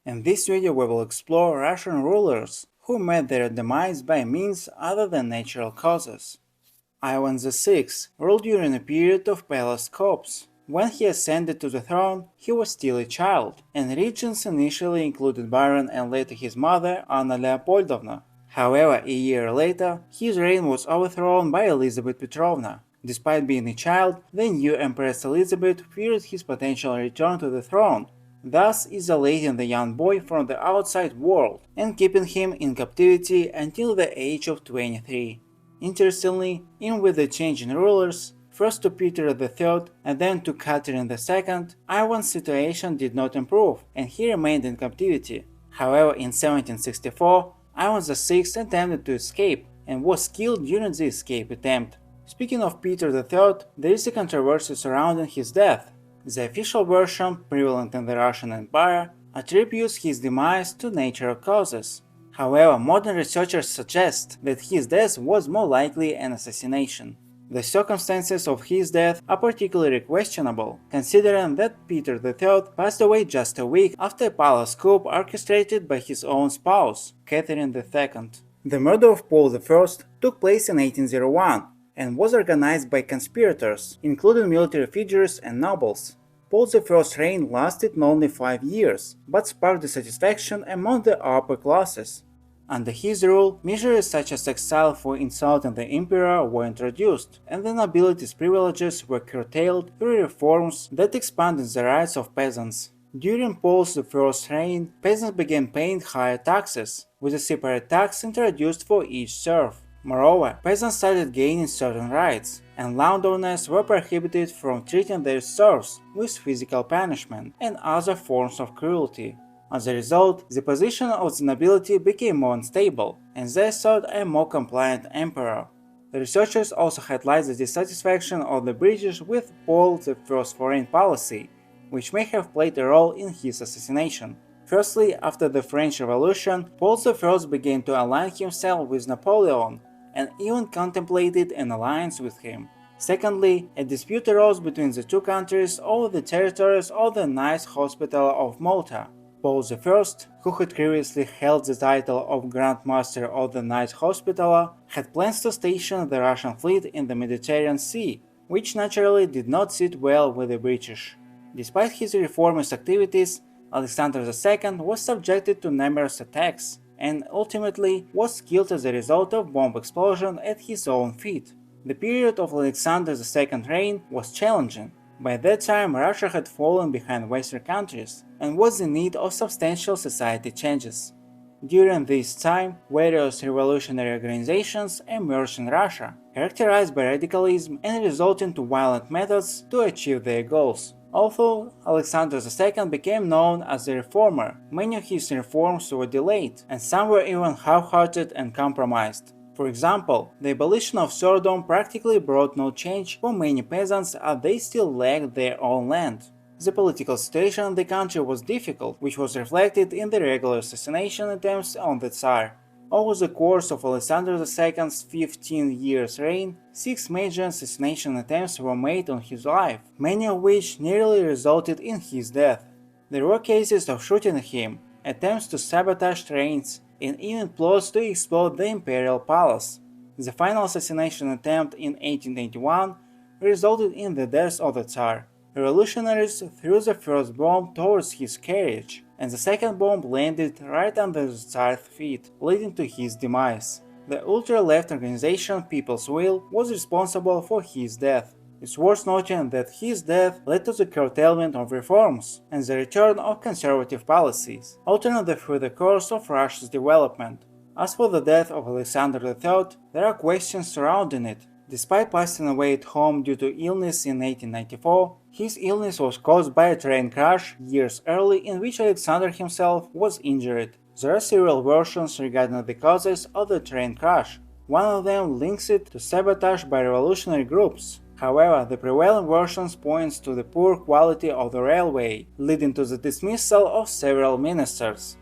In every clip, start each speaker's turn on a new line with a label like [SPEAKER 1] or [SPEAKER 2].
[SPEAKER 1] In this video we will explore Russian rulers who met their demise by means other than natural causes. Ivan VI ruled during a period of palace cops. When he ascended to the throne, he was still a child, and regions initially included Baron and later his mother, Anna Leopoldovna. However, a year later, his reign was overthrown by Elizabeth Petrovna. Despite being a child, the new Empress Elizabeth feared his potential return to the throne, thus isolating the young boy from the outside world and keeping him in captivity until the age of 23. Interestingly, even with the change in rulers, first to Peter III and then to Catherine II, Ivan's situation did not improve and he remained in captivity. However, in 1764, Ivan VI attempted to escape and was killed during the escape attempt. Speaking of Peter III, there is a controversy surrounding his death. The official version, prevalent in the Russian Empire, attributes his demise to natural causes. However, modern researchers suggest that his death was more likely an assassination. The circumstances of his death are particularly questionable, considering that Peter III passed away just a week after a palace coup orchestrated by his own spouse, Catherine II. The murder of Paul I took place in 1801 and was organized by conspirators, including military figures and nobles. Paul I's reign lasted only 5 years, but sparked dissatisfaction among the upper classes. Under his rule, measures such as exile for insulting the emperor were introduced, and the nobility's privileges were curtailed through reforms that expanded the rights of peasants. During Paul I's reign, peasants began paying higher taxes, with a separate tax introduced for each serf. Moreover, peasants started gaining certain rights, and landowners were prohibited from treating their serfs with physical punishment and other forms of cruelty. As a result, the position of the nobility became more unstable, and they sought a more compliant emperor. The researchers also highlight the dissatisfaction of the British with Paul I's foreign policy, which may have played a role in his assassination. Firstly, after the French Revolution, Paul I began to align himself with Napoleon, and even contemplated an alliance with him. Secondly, a dispute arose between the two countries over the territories of the Knights Hospital of Malta. Paul I, who had previously held the title of Grand Master of the Knights Hospitaller, had plans to station the Russian fleet in the Mediterranean Sea, which naturally did not sit well with the British. Despite his reformist activities, Alexander II was subjected to numerous attacks, and ultimately was killed as a result of bomb explosion at his own feet. The period of Alexander II's reign was challenging. By that time, Russia had fallen behind Western countries and was in need of substantial society changes. During this time, various revolutionary organizations emerged in Russia, characterized by radicalism and resorting to violent methods to achieve their goals. Although Alexander II became known as a reformer, many of his reforms were delayed, and some were even half-hearted and compromised. For example, the abolition of serfdom practically brought no change for many peasants as they still lacked their own land. The political situation in the country was difficult, which was reflected in the regular assassination attempts on the Tsar. Over the course of Alexander II's 15 years reign, 6 major assassination attempts were made on his life, many of which nearly resulted in his death. There were cases of shooting him, attempts to sabotage trains, and even plots to explode the imperial palace. The final assassination attempt in 1881 resulted in the death of the Tsar. Revolutionaries threw the first bomb towards his carriage, and the second bomb landed right under the Tsar's feet, leading to his demise. The ultra-left organization People's Will was responsible for his death. It's worth noting that his death led to the curtailment of reforms and the return of conservative policies, altering the further course of Russia's development. As for the death of Alexander III, there are questions surrounding it. Despite passing away at home due to illness in 1894, his illness was caused by a train crash years early in which Alexander himself was injured. There are several versions regarding the causes of the train crash. One of them links it to sabotage by revolutionary groups. However, the prevailing version points to the poor quality of the railway, leading to the dismissal of several ministers.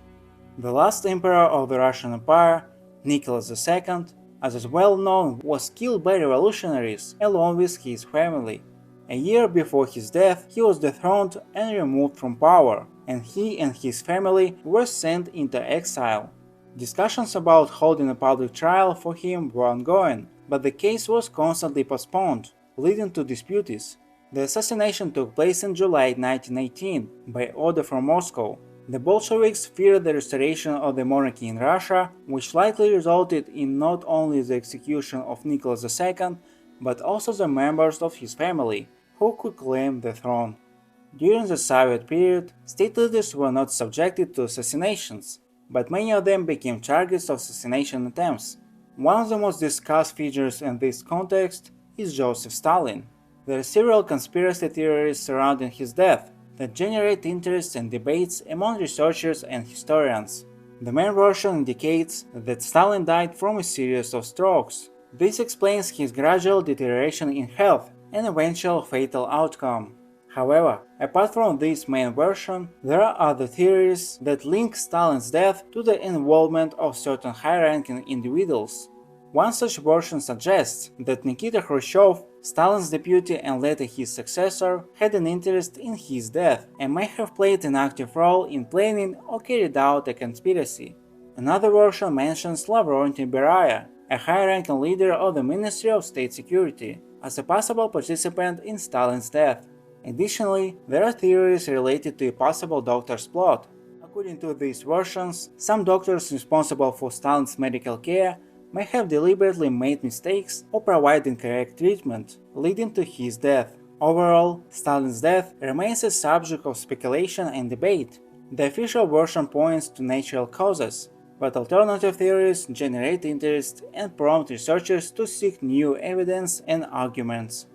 [SPEAKER 1] The last emperor of the Russian Empire, Nicholas II, as is well known, was killed by revolutionaries along with his family. A year before his death, he was dethroned and removed from power. and he and his family were sent into exile. Discussions about holding a public trial for him were ongoing, but the case was constantly postponed, leading to disputes. The assassination took place in July 1918 by order from Moscow. The Bolsheviks feared the restoration of the monarchy in Russia, which likely resulted in not only the execution of Nicholas II, but also the members of his family, who could claim the throne. During the Soviet period, state leaders were not subjected to assassinations, but many of them became targets of assassination attempts. One of the most discussed figures in this context is Joseph Stalin. There are several conspiracy theories surrounding his death that generate interest and debates among researchers and historians. The main version indicates that Stalin died from a series of strokes. This explains his gradual deterioration in health and eventual fatal outcome. However, apart from this main version, there are other theories that link Stalin's death to the involvement of certain high-ranking individuals. One such version suggests that Nikita Khrushchev, Stalin's deputy and later his successor, had an interest in his death and may have played an active role in planning or carried out a conspiracy. Another version mentions Lavrenti Beria, a high-ranking leader of the Ministry of State Security, as a possible participant in Stalin's death. Additionally, there are theories related to a possible doctor's plot. According to these versions, some doctors responsible for Stalin's medical care may have deliberately made mistakes or provided incorrect treatment, leading to his death. Overall, Stalin's death remains a subject of speculation and debate. The official version points to natural causes, but alternative theories generate interest and prompt researchers to seek new evidence and arguments.